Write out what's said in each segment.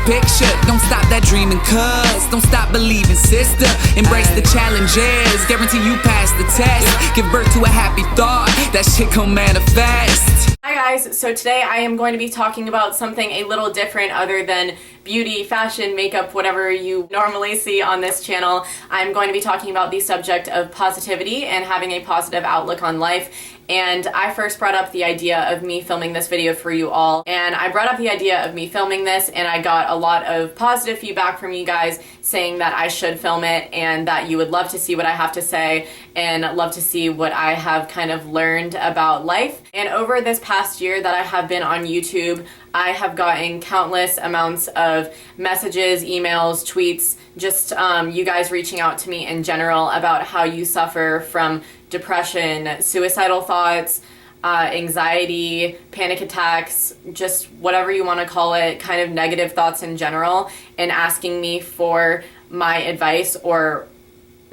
picture. Don't stop that dreaming, cuz don't stop believing, sister. Embrace the challenges, guarantee you pass the test. Give birth to a happy thought, that shit gon' manifest. Hi guys, so today I am going to be talking about something a little different other than beauty, fashion, makeup, whatever you normally see on this channel. I'm going to be talking about the subject of positivity and having a positive outlook on life. And I first brought up the idea of me filming this video for you all. And I brought up the idea of me filming this, and I got a lot of positive feedback from you guys saying that I should film it and that you would love to see what I have to say and love to see what I have kind of learned about life. And over this past year that I have been on YouTube, I have gotten countless amounts of messages, emails, tweets, just you guys reaching out to me in general about how you suffer from depression, suicidal thoughts, anxiety, panic attacks, just whatever you want to call it, kind of negative thoughts in general, and asking me for my advice or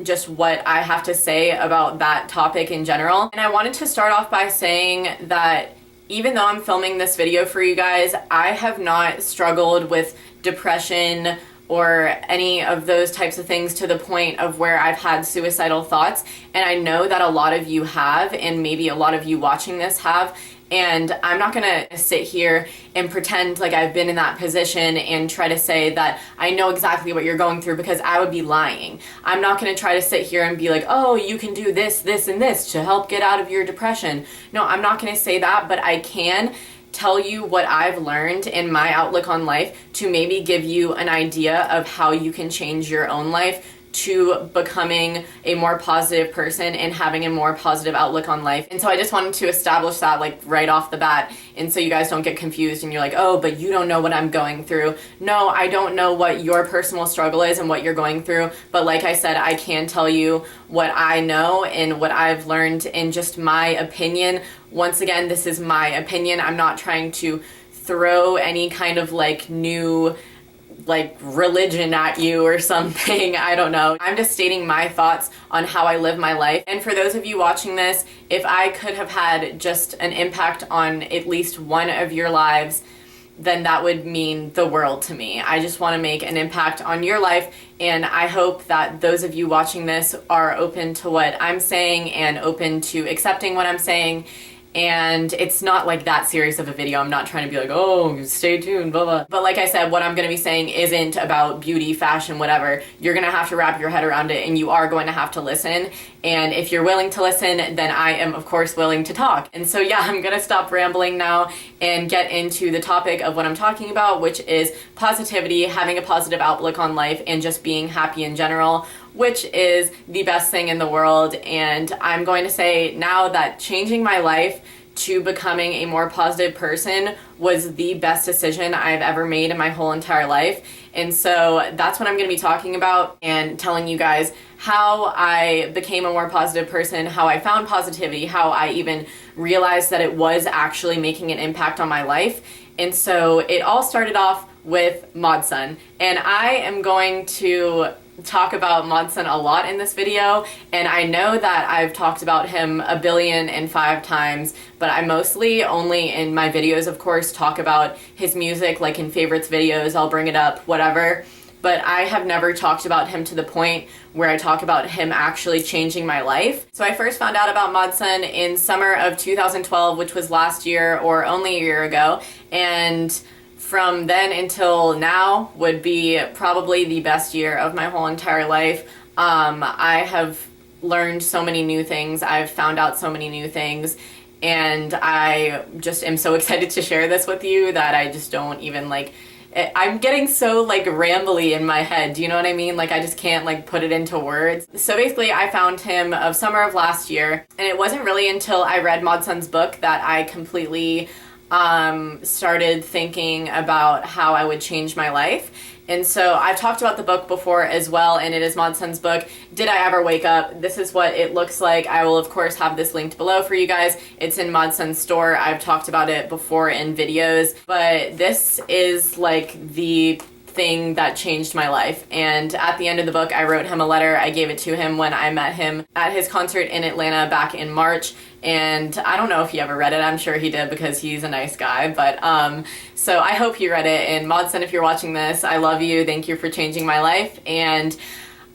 just what I have to say about that topic in general. And I wanted to start off by saying that even though I'm filming this video for you guys, I have not struggled with depression or any of those types of things to the point of where I've had suicidal thoughts. And I know that a lot of you have, and maybe a lot of you watching this have. And I'm not gonna sit here and pretend like I've been in that position and try to say that I know exactly what you're going through, because I would be lying. I'm not gonna try to sit here and be like, oh, you can do this, this, and this to help get out of your depression. No, I'm not gonna say that, but I can tell you what I've learned in my outlook on life to maybe give you an idea of how you can change your own life to becoming a more positive person and having a more positive outlook on life. And so I just wanted to establish that like right off the bat, and so you guys don't get confused and you're like, oh, but you don't know what I'm going through. No, I don't know what your personal struggle is and what you're going through, but like I said, I can tell you what I know and what I've learned in just my opinion. Once again, this is my opinion. I'm not trying to throw any kind of like new religion at you or something. I don't know. I'm just stating my thoughts on how I live my life. And for those of you watching this, if I could have had just an impact on at least one of your lives, then that would mean the world to me. I just want to make an impact on your life, and I hope that those of you watching this are open to what I'm saying and open to accepting what I'm saying. And it's not like that serious of a video. I'm not trying to be like, oh, stay tuned, blah, blah. But like I said, what I'm going to be saying isn't about beauty, fashion, whatever. You're going to have to wrap your head around it, and you are going to have to listen. And if you're willing to listen, then I am, of course, willing to talk. And so, yeah, I'm going to stop rambling now and get into the topic of what I'm talking about, which is positivity, having a positive outlook on life, and just being happy in general, which is the best thing in the world. And I'm going to say now that changing my life to becoming a more positive person was the best decision I've ever made in my whole entire life. And so that's what I'm going to be talking about and telling you guys how I became a more positive person, how I found positivity, how I even realized that it was actually making an impact on my life. And so it all started off with Modson. And I am going to talk about Modson a lot in this video, and I know that I've talked about him 1,000,000,005 times, but I mostly only in my videos, of course, talk about his music, like in favorites videos, I'll bring it up, whatever, but I have never talked about him to the point where I talk about him actually changing my life. So I first found out about Modson in summer of 2012, which was last year or only a year ago, and from then until now would be probably the best year of my whole entire life. I have learned so many new things. I've found out so many new things, and I just am so excited to share this with you that I just don't even I'm getting so rambly in my head. Do you know what I mean? I just can't put it into words. So basically I found him of summer of last year, and it wasn't really until I read Modson's book that I completely started thinking about how I would change my life. And so I've talked about the book before as well, and it is Modson's book, Did I Ever Wake Up? This is what it looks like. I will of course have this linked below for you guys. It's in Modson's store. I've talked about it before in videos, but this is the thing that changed my life. And at the end of the book, I wrote him a letter. I gave it to him when I met him at his concert in Atlanta back in March. And I don't know if he ever read it. I'm sure he did because he's a nice guy. But so I hope he read it. And Modson, if you're watching this, I love you. Thank you for changing my life. And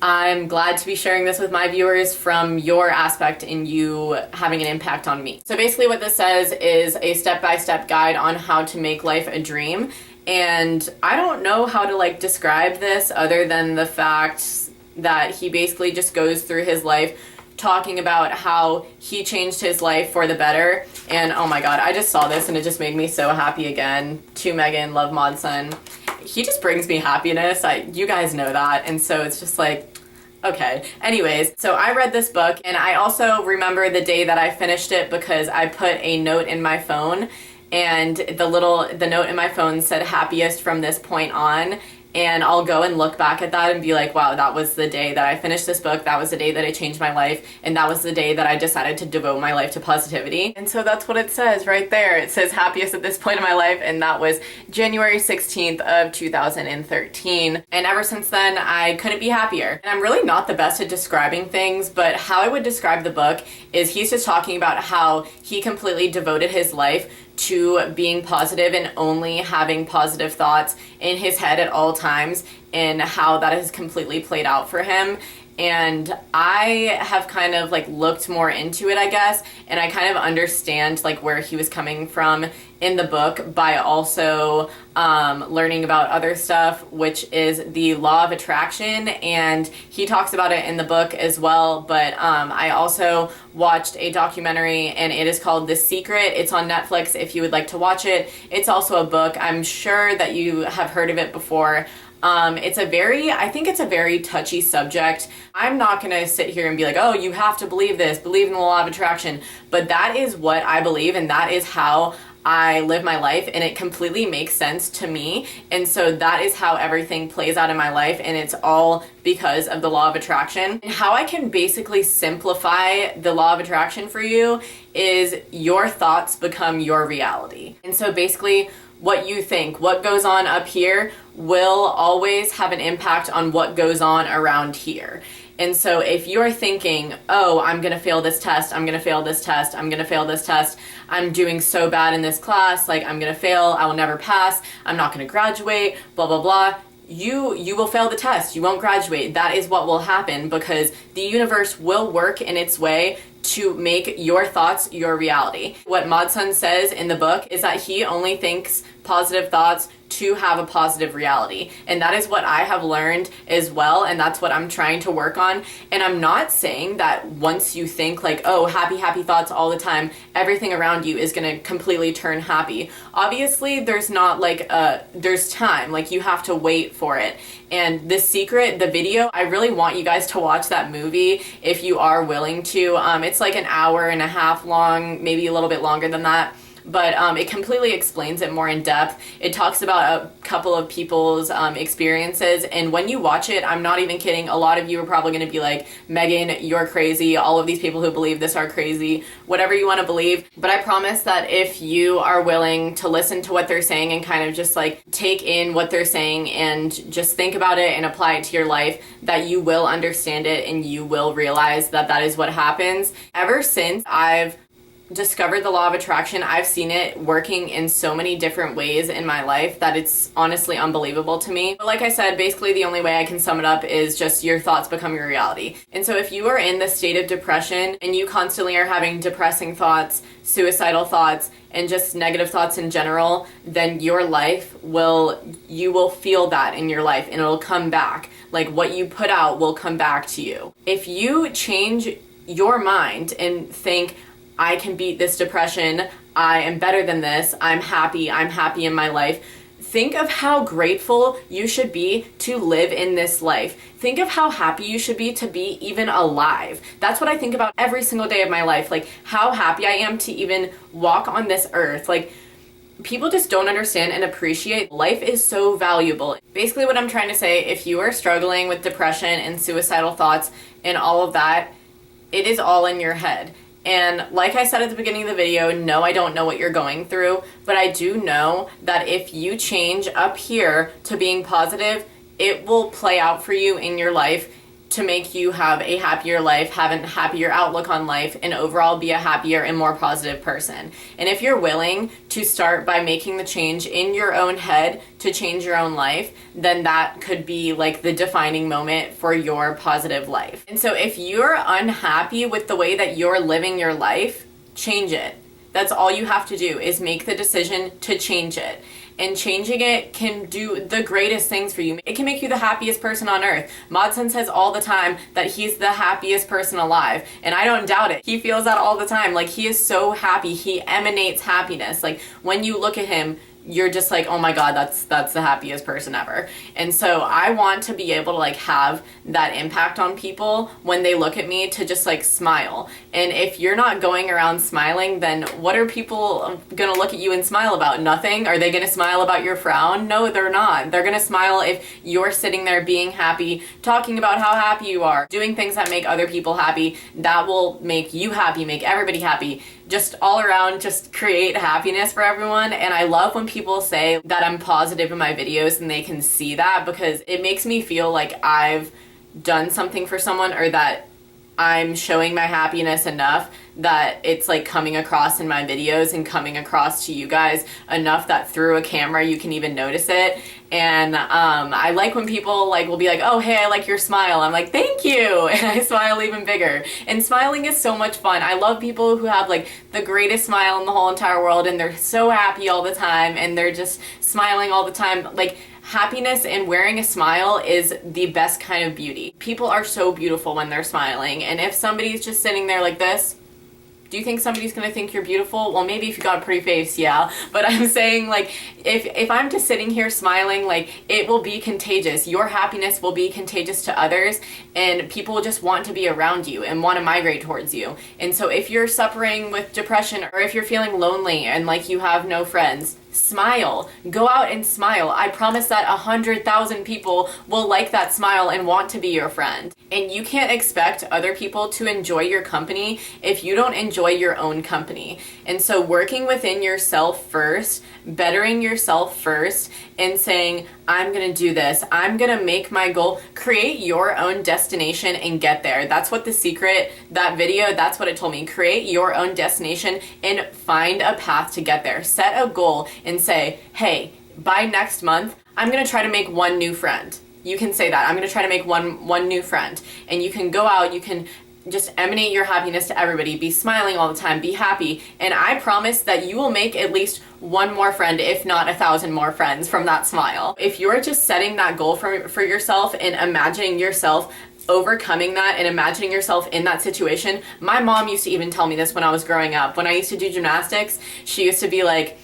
I'm glad to be sharing this with my viewers from your aspect in you having an impact on me. So basically what this says is a step-by-step guide on how to make life a dream. And I don't know how to like describe this other than the fact that he basically just goes through his life talking about how he changed his life for the better. And oh my god, I just saw this and it just made me so happy again. To Megan, love Modson. He just brings me happiness. You guys know that. And so it's just like, okay. Anyways, so I read this book and I also remember the day that I finished it because I put a note in my phone, and the note in my phone said happiest from this point on. And I'll go and look back at that and be like, wow, that was the day that I finished this book. That was the day that it changed my life. And that was the day that I decided to devote my life to positivity. And so that's what it says right there. It says happiest at this point in my life. And that was January 16th of 2013. And ever since then, I couldn't be happier. And I'm really not the best at describing things, but how I would describe the book is he's just talking about how he completely devoted his life to being positive and only having positive thoughts in his head at all times, and how that has completely played out for him. And I have kind of like looked more into it, I guess, and I kind of understand like where he was coming from in the book by also learning about other stuff, which is the law of attraction. And he talks about it in the book as well. But I also watched a documentary and it is called The Secret. It's on Netflix if you would like to watch it. It's also a book. I'm sure that you have heard of it before. I think it's a very touchy subject. I'm not going to sit here and be like, oh, you have to believe this, believe in the law of attraction. But that is what I believe, and that is how I live my life, and it completely makes sense to me. And so that is how everything plays out in my life, and it's all because of the law of attraction. And how I can basically simplify the law of attraction for you is your thoughts become your reality. And so basically, what you think, what goes on up here will always have an impact on what goes on around here. And so if you're thinking, oh, I'm gonna fail this test, I'm gonna fail this test, I'm gonna fail this test, I'm doing so bad in this class, like I'm gonna fail, I will never pass, I'm not gonna graduate, blah, blah, blah. You will fail the test, you won't graduate. That is what will happen because the universe will work in its way to make your thoughts your reality. What Modson says in the book is that he only thinks positive thoughts to have a positive reality. And that is what I have learned as well, and that's what I'm trying to work on. And I'm not saying that once you think like, oh, happy, happy thoughts all the time, everything around you is gonna completely turn happy. Obviously, there's not like there's time, like you have to wait for it. And The Secret, the video, I really want you guys to watch that movie if you are willing to. It's like an hour and a half long, maybe a little bit longer than that. But it completely explains it more in depth. It talks about a couple of people's experiences, and when you watch it, I'm not even kidding, a lot of you are probably going to be like, Megan, you're crazy, all of these people who believe this are crazy, whatever you want to believe. But I promise that if you are willing to listen to what they're saying and kind of just like take in what they're saying and just think about it and apply it to your life, that you will understand it and you will realize that that is what happens. Ever since I've discovered the law of attraction, I've seen it working in so many different ways in my life that it's honestly unbelievable to me. But like I said, basically the only way I can sum it up is just your thoughts become your reality. And so if you are in the state of depression and you constantly are having depressing thoughts, suicidal thoughts, and just negative thoughts in general, then your life you will feel that in your life and it'll come back. Like what you put out will come back to you. If you change your mind and think, I can beat this depression, I am better than this, I'm happy in my life. Think of how grateful you should be to live in this life. Think of how happy you should be to be even alive. That's what I think about every single day of my life, like how happy I am to even walk on this earth. Like, people just don't understand and appreciate life is so valuable. Basically what I'm trying to say, if you are struggling with depression and suicidal thoughts and all of that, it is all in your head. And like I said at the beginning of the video, no, I don't know what you're going through, but I do know that if you change up here to being positive, it will play out for you in your life to make you have a happier life, have a happier outlook on life, and overall be a happier and more positive person. And if you're willing to start by making the change in your own head to change your own life, then that could be like the defining moment for your positive life. And so if you're unhappy with the way that you're living your life, change it. That's all you have to do, is make the decision to change it. And changing it can do the greatest things for you. It can make you the happiest person on earth. Modson says all the time that he's the happiest person alive, and I don't doubt it. He feels that all the time. Like, he is so happy. He emanates happiness. Like, when you look at him, you're just like, oh my God, that's the happiest person ever. And so I want to be able to like have that impact on people when they look at me, to just like smile. And if you're not going around smiling, then what are people gonna look at you and smile about? Nothing? Are they gonna smile about your frown? No, they're not. They're gonna smile if you're sitting there being happy, talking about how happy you are, doing things that make other people happy. That will make you happy, make everybody happy. Just all around, just create happiness for everyone. And I love when people say that I'm positive in my videos and they can see that, because it makes me feel like I've done something for someone, or that I'm showing my happiness enough that it's like coming across in my videos and coming across to you guys enough that through a camera you can even notice it. And I like when people like will be like, oh hey, I like your smile. I'm like, thank you, and I smile even bigger. And smiling is so much fun. I love people who have like the greatest smile in the whole entire world, and they're so happy all the time, and they're just smiling all the time. Like, happiness and wearing a smile is the best kind of beauty. People are so beautiful when they're smiling, and if somebody's just sitting there like this, do you think somebody's gonna think you're beautiful? Well, maybe if you got a pretty face, yeah. But I'm saying, like, if I'm just sitting here smiling, like, it will be contagious. Your happiness will be contagious to others, and people will just want to be around you and want to migrate towards you. And so if you're suffering with depression, or if you're feeling lonely and like you have no friends, smile. Go out and smile. I promise that 100,000 people will like that smile and want to be your friend. And you can't expect other people to enjoy your company if you don't enjoy your own company. And so working within yourself first, bettering yourself first, and saying, I'm gonna do this, I'm gonna make my goal, create your own destination and get there. That's what The Secret, that video, that's what it told me. Create your own destination and find a path to get there. Set a goal and say, hey, by next month, I'm gonna try to make one new friend. You can say that. I'm gonna try to make one new friend. And you can go out, you can just emanate your happiness to everybody, be smiling all the time, be happy, and I promise that you will make at least one more friend, if not 1,000 more friends from that smile. If you're just setting that goal for yourself and imagining yourself overcoming that and imagining yourself in that situation. My mom used to even tell me this when I was growing up. When I used to do gymnastics, she used to be like,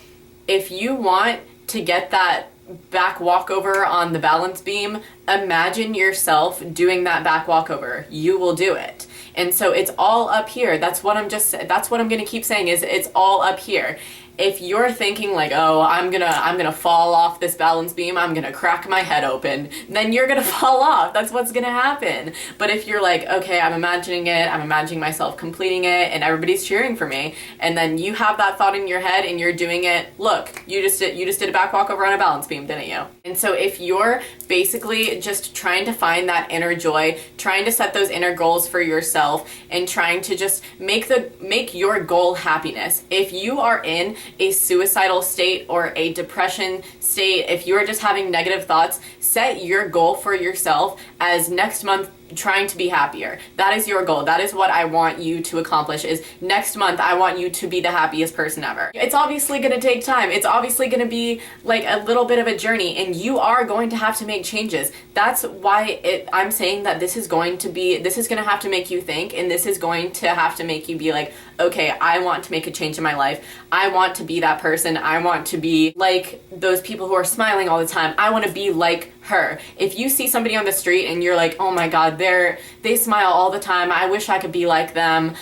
if you want to get that back walkover on the balance beam, imagine yourself doing that back walkover. You will do it. And so it's all up here. That's what I'm going to keep saying, is it's all up here. If you're thinking like, oh, I'm gonna fall off this balance beam, I'm gonna crack my head open, then you're gonna fall off. That's what's gonna happen. But if you're like, okay, I'm imagining it, I'm imagining myself completing it, and everybody's cheering for me, and then you have that thought in your head and you're doing it, look, you just did a back walk over on a balance beam, didn't you? And so if you're basically just trying to find that inner joy, trying to set those inner goals for yourself, and trying to just make your goal happiness. If you are in a suicidal state or a depression state, if you're just having negative thoughts, set your goal for yourself as next month trying to be happier. That is your goal. That is what I want you to accomplish, is next month I want you to be the happiest person ever. It's obviously going to take time. It's obviously going to be like a little bit of a journey, and you are going to have to make changes. That's why I'm saying that this is going to have to make you think, and this is going to have to make you be like, okay, I want to make a change in my life. I want to be that person. I want to be like those people who are smiling all the time. I want to be like her. If you see somebody on the street and you're like, oh my God, they smile all the time, I wish I could be like them.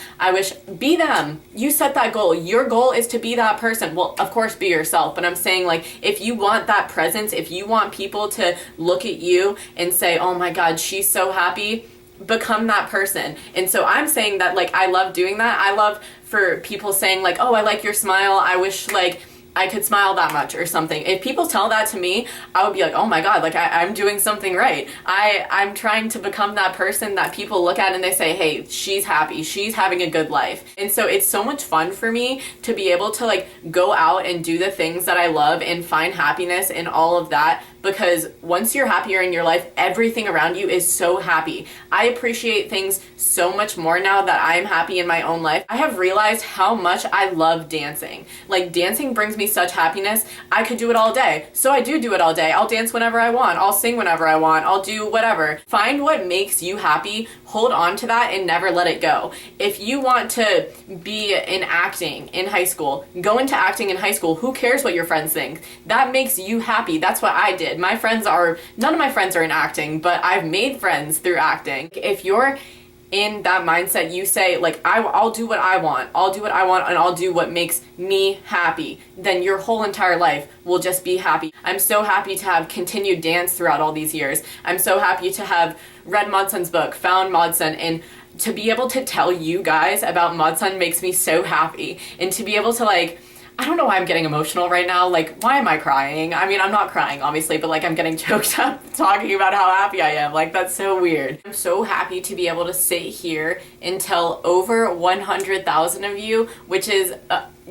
Be them. You set that goal. Your goal is to be that person. Well, of course, be yourself, but I'm saying, like, if you want that presence, if you want people to look at you and say, oh my God, she's so happy, become that person. And so I'm saying that, like, I love doing that. I love for people saying, like, oh, I like your smile, I wish, like, I could smile that much or something. If people tell that to me, I would be like, oh my god, like I'm doing something right. I'm trying to become that person that people look at and they say, hey, she's happy, she's having a good life. And so it's so much fun for me to be able to like go out and do the things that I love and find happiness in all of that, because once you're happier in your life, everything around you is so happy. I appreciate things so much more now that I'm happy in my own life. I have realized how much I love dancing. Like, dancing brings me such happiness. I could do it all day. So I do it all day. I'll dance whenever I want. I'll sing whenever I want. I'll do whatever. Find what makes you happy. Hold on to that and never let it go. If you want to be in acting in high school, go into acting in high school. Who cares what your friends think? That makes you happy. That's what I did. None of my friends are in acting, but I've made friends through acting. If you're in that mindset, you say, like, I'll do what I want. I'll do what I want, and I'll do what makes me happy. Then your whole entire life will just be happy. I'm so happy to have continued dance throughout all these years. I'm so happy to have read Modson's book, found Modson, and to be able to tell you guys about Modson makes me so happy. And to be able to, like, I don't know why I'm getting emotional right now. Like, why am I crying? I mean, I'm not crying, obviously, but like I'm getting choked up talking about how happy I am. Like, that's so weird. I'm so happy to be able to sit here and tell over 100,000 of you, which is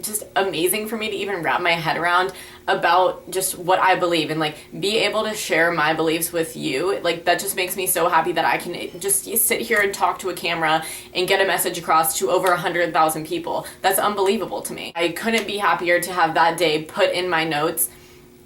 just amazing for me to even wrap my head around, about just what I believe and like be able to share my beliefs with you. Like, that just makes me so happy that I can just sit here and talk to a camera and get a message across to over 100,000 people. That's unbelievable to me. I couldn't be happier to have that day put in my notes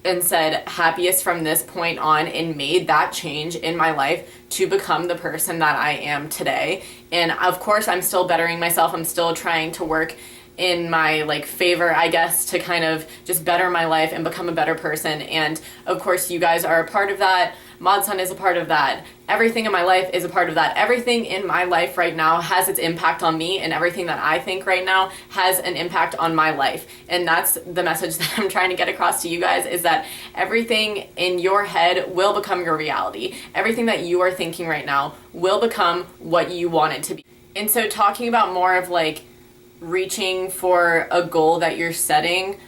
and said happiest from this point on, and made that change in my life to become the person that I am today. And of course, I'm still bettering myself. I'm still trying to work in my like favor, I guess, to kind of just better my life and become a better person. And of course, you guys are a part of that. Modson is a part of that. Everything in my life is a part of that. Everything in my life right now has its impact on me, and everything that I think right now has an impact on my life. And that's the message that I'm trying to get across to you guys, is that everything in your head will become your reality. Everything that you are thinking right now will become what you want it to be. And so, talking about more of like reaching for a goal that you're setting,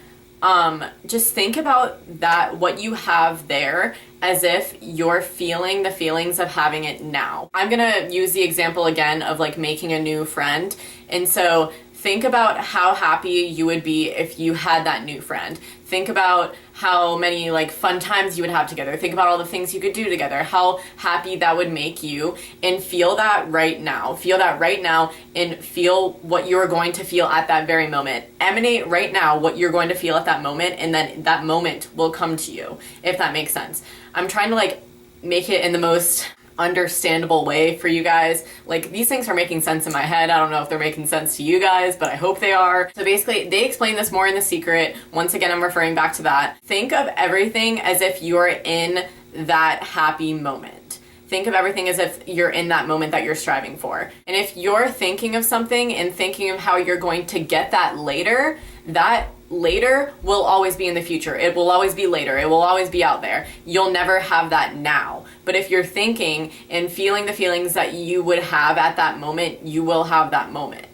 just think about that, what you have there, as if you're feeling the feelings of having it now. I'm gonna use the example again of like making a new friend. And so think about how happy you would be if you had that new friend. Think about how many like fun times you would have together. Think about all the things you could do together, how happy that would make you, and feel that right now. Feel that right now, and feel what you're going to feel at that very moment. Emanate right now what you're going to feel at that moment, and then that moment will come to you, if that makes sense. I'm trying to like make it in the most understandable way for you guys. Like, these things are making sense in my head. I don't know if they're making sense to you guys, but I hope they are. So basically, they explain this more in The Secret. Once again, I'm referring back to that. Think of everything as if you're in that happy moment. Think of everything as if you're in that moment that you're striving for. And if you're thinking of something and thinking of how you're going to get that later will always be in the future. It will always be later. It will always be out there. You'll never have that now. But if you're thinking and feeling the feelings that you would have at that moment, you will have that moment.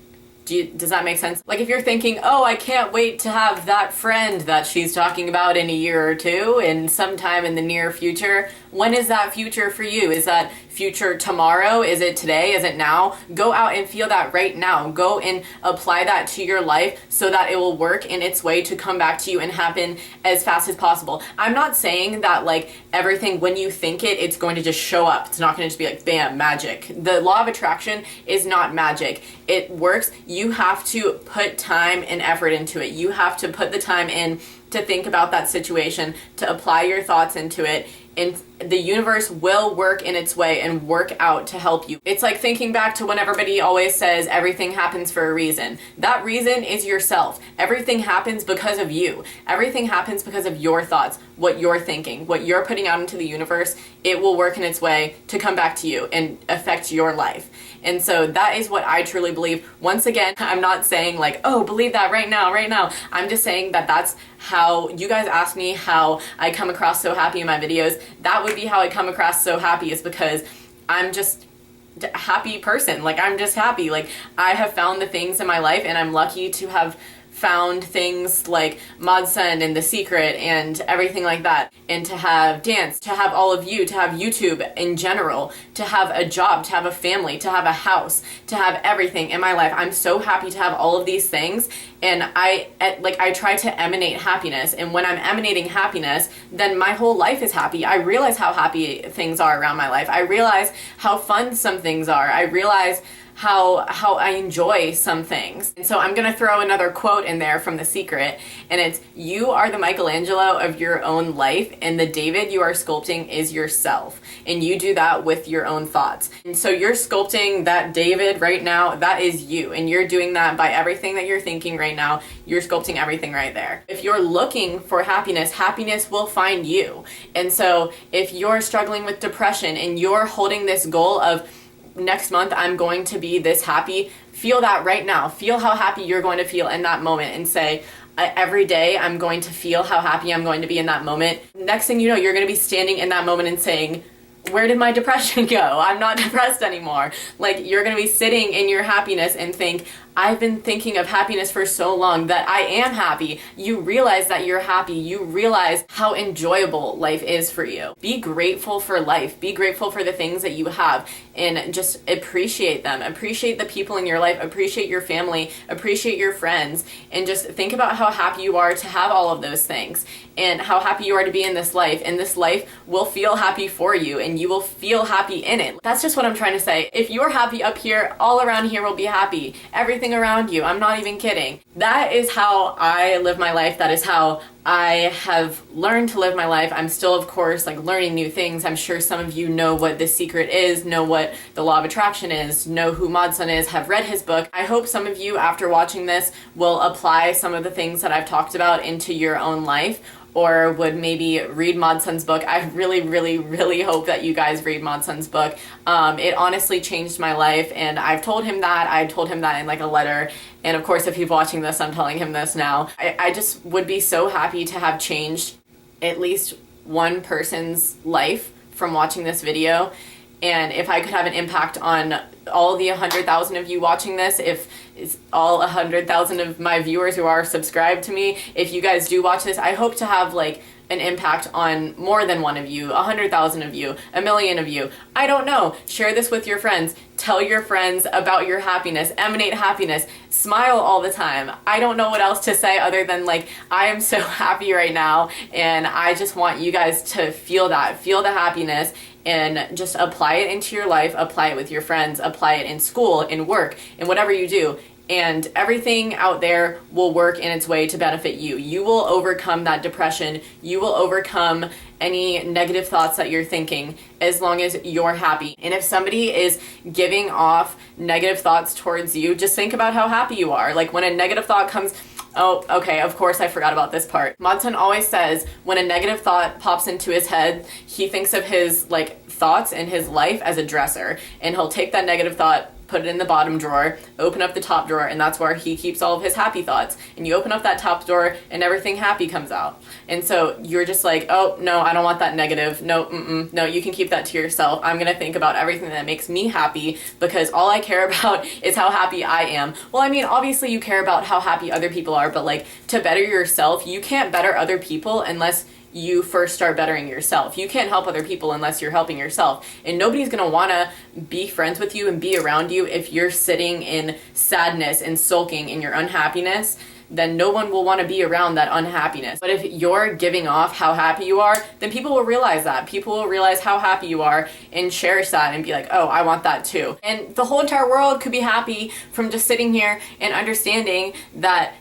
Does that make sense? Like, if you're thinking, oh, I can't wait to have that friend that she's talking about in a year or two, and sometime in the near future, when is that future for you? Is that future tomorrow? Is it today? Is it now? Go out and feel that right now. Go and apply that to your life so that it will work in its way to come back to you and happen as fast as possible. I'm not saying that like everything, when you think it, it's going to just show up. It's not going to just be like, bam, magic. The law of attraction is not magic. It works. You have to put time and effort into it. You have to put the time in to think about that situation, to apply your thoughts into it, and the universe will work in its way and work out to help you. It's like thinking back to when everybody always says everything happens for a reason. That reason is yourself. Everything happens because of you. Everything happens because of your thoughts, what you're thinking, what you're putting out into the universe. It will work in its way to come back to you and affect your life. And so that is what I truly believe. Once again, I'm not saying like, oh, believe that right now. I'm just saying that that's how you guys ask me how I come across so happy in my videos. That would be how I come across so happy, is because I'm just happy person. Like, I'm just happy. Like, I have found the things in my life, and I'm lucky to have found things like Modsun and The Secret and everything like that, and to have dance, to have all of you, to have YouTube in general, to have a job, to have a family, to have a house, to have everything in my life. I'm so happy to have all of these things, and I try to emanate happiness, and when I'm emanating happiness, then my whole life is happy. I realize how happy things are around my life. I realize how fun some things are. I realize how I enjoy some things. And so I'm gonna throw another quote in there from The Secret, and it's, "You are the Michelangelo of your own life, and the David you are sculpting is yourself." And you do that with your own thoughts. And so you're sculpting that David right now, that is you. And you're doing that by everything that you're thinking right now. You're sculpting everything right there. If you're looking for happiness, happiness will find you. And so if you're struggling with depression and you're holding this goal of, next month I'm going to be this happy, feel that right now. Feel how happy you're going to feel in that moment, and say, every day I'm going to feel how happy I'm going to be in that moment. Next thing you know, you're going to be standing in that moment and saying, where did my depression go? I'm not depressed anymore. Like, you're going to be sitting in your happiness and think, I've been thinking of happiness for so long that I am happy. You realize that you're happy. You realize how enjoyable life is for you. Be grateful for life. Be grateful for the things that you have, and just appreciate them. Appreciate the people in your life. Appreciate your family. Appreciate your friends. And just think about how happy you are to have all of those things, and how happy you are to be in this life. And this life will feel happy for you, and you will feel happy in it. That's just what I'm trying to say. If you're happy up here, all around here will be happy. Everything around you. I'm not even kidding. That is how I live my life. That is how I have learned to live my life. I'm still, of course, like, learning new things. I'm sure some of you know what The Secret is, know what the Law of Attraction is, know who Modsun is, have read his book. I hope some of you, after watching this, will apply some of the things that I've talked about into your own life, or would maybe read Modsun's book. I really, really, really hope that you guys read Modsun's book. It honestly changed my life, and I've told him that. I told him that in like a letter, and of course if he's watching this, I'm telling him this now. I just would be so happy to have changed at least one person's life from watching this video. And if I could have an impact on all the 100,000 of you watching this, if it's all 100,000 of my viewers who are subscribed to me, if you guys do watch this, I hope to have like an impact on more than one of you, 100,000 of you, 1,000,000 of you. I don't know. Share this with your friends. Tell your friends about your happiness. Emanate happiness. Smile all the time. I don't know what else to say other than, like, I am so happy right now, and I just want you guys to feel that. Feel the happiness, and just apply it into your life. Apply it with your friends. Apply it in school, in work, in whatever you do. And everything out there will work in its way to benefit you. You will overcome that depression. You will overcome any negative thoughts that you're thinking, as long as you're happy. And if somebody is giving off negative thoughts towards you, just think about how happy you are. Like, when a negative thought comes, oh, okay, of course I forgot about this part. Modsun always says when a negative thought pops into his head, he thinks of his, like, thoughts in his life as a dresser, and he'll take that negative thought, put it in the bottom drawer, open up the top drawer, and that's where he keeps all of his happy thoughts. And you open up that top drawer, and everything happy comes out. And so you're just like, oh, no, I don't want that negative. No, no, you can keep that to yourself. I'm gonna think about everything that makes me happy, because all I care about is how happy I am. Well, I mean, obviously you care about how happy other people are, but, like, to better yourself, you can't better other people unless you first start bettering yourself. You can't help other people unless you're helping yourself. And nobody's gonna wanna be friends with you and be around you if you're sitting in sadness and sulking in your unhappiness. Then no one will want to be around that unhappiness. But if you're giving off how happy you are, then people will realize that. People will realize how happy you are and cherish that and be like, oh, I want that too. And the whole entire world could be happy from just sitting here and understanding that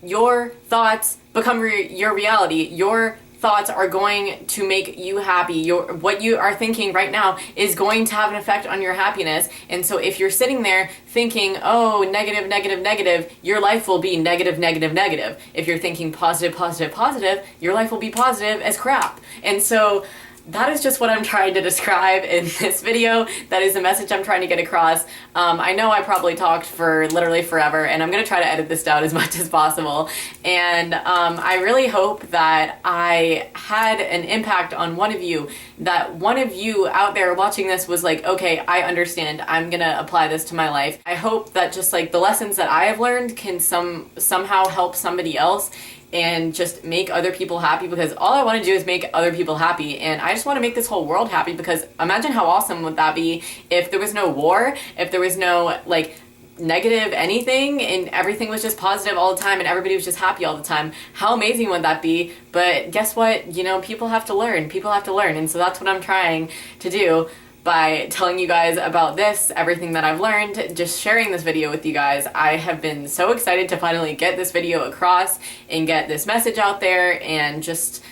your thoughts become your reality. Your thoughts are going to make you happy. What you are thinking right now is going to have an effect on your happiness. And so if you're sitting there thinking, oh, negative, negative, negative, your life will be negative, negative, negative. If you're thinking positive, positive, positive, your life will be positive as crap. And so that is just what I'm trying to describe in this video. That is the message I'm trying to get across. I know I probably talked for literally forever, and I'm gonna try to edit this down as much as possible. And I really hope that I had an impact on one of you, that one of you out there watching this was like, okay, I understand, I'm gonna apply this to my life. I hope that just like the lessons that I have learned can somehow help somebody else and just make other people happy, because all I want to do is make other people happy, and I just want to make this whole world happy. Because imagine how awesome would that be if there was no war, if there was no like negative anything, and everything was just positive all the time and everybody was just happy all the time. How amazing would that be? But guess what, you know, people have to learn, and so that's what I'm trying to do by telling you guys about this, everything that I've learned, just sharing this video with you guys. I have been so excited to finally get this video across and get this message out there, and just,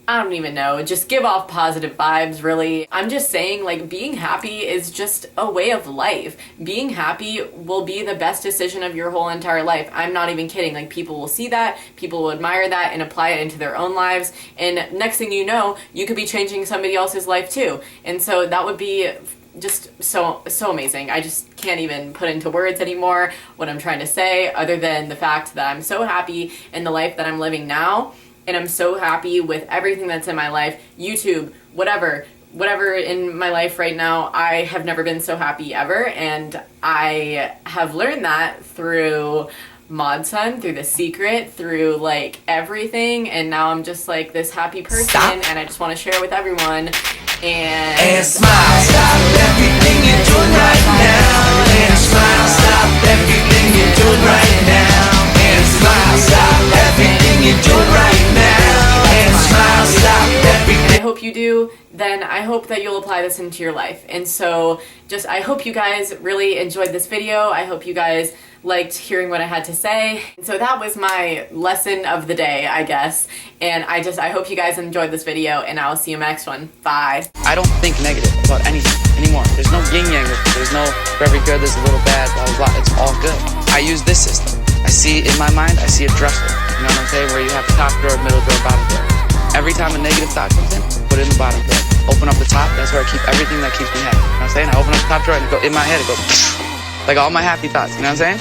I don't even know, just give off positive vibes, really. I'm just saying, like, being happy is just a way of life. Being happy will be the best decision of your whole entire life. I'm not even kidding. Like, people will see that, people will admire that and apply it into their own lives, and next thing you know, you could be changing somebody else's life too. And so that would be just so amazing. I just can't even put into words anymore what I'm trying to say, other than the fact that I'm so happy in the life that I'm living now. And I'm so happy with everything that's in my life, YouTube, whatever in my life right now. I have never been so happy ever, and I have learned that through Mod Sun, through The Secret, through like everything, and now I'm just like this happy person, and I just want to share with everyone. And smile, stop everything you're doing right now. And smile, stop everything you're doing right now. And smile, stop everything you're doing right now. And smile, stop everything. I hope you do. Then I hope that you'll apply this into your life. And so just, I hope you guys really enjoyed this video. I hope you guys liked hearing what I had to say. And so that was my lesson of the day, I guess. And I hope you guys enjoyed this video, and I'll see you in the next one. Bye. I don't think negative about anything anymore. There's no yin yang. There's no for every good there's a little bad, blah, blah, blah. It's all good. I use this system. I see in my mind, I see a dresser. You know what I'm saying? Where you have the top drawer, middle drawer, bottom drawer. Every time a negative thought comes in, put it in the bottom drawer. Open up the top, that's where I keep everything that keeps me happy. You know what I'm saying? I open up the top drawer and go in my head, it goes like all my happy thoughts. You know what I'm saying?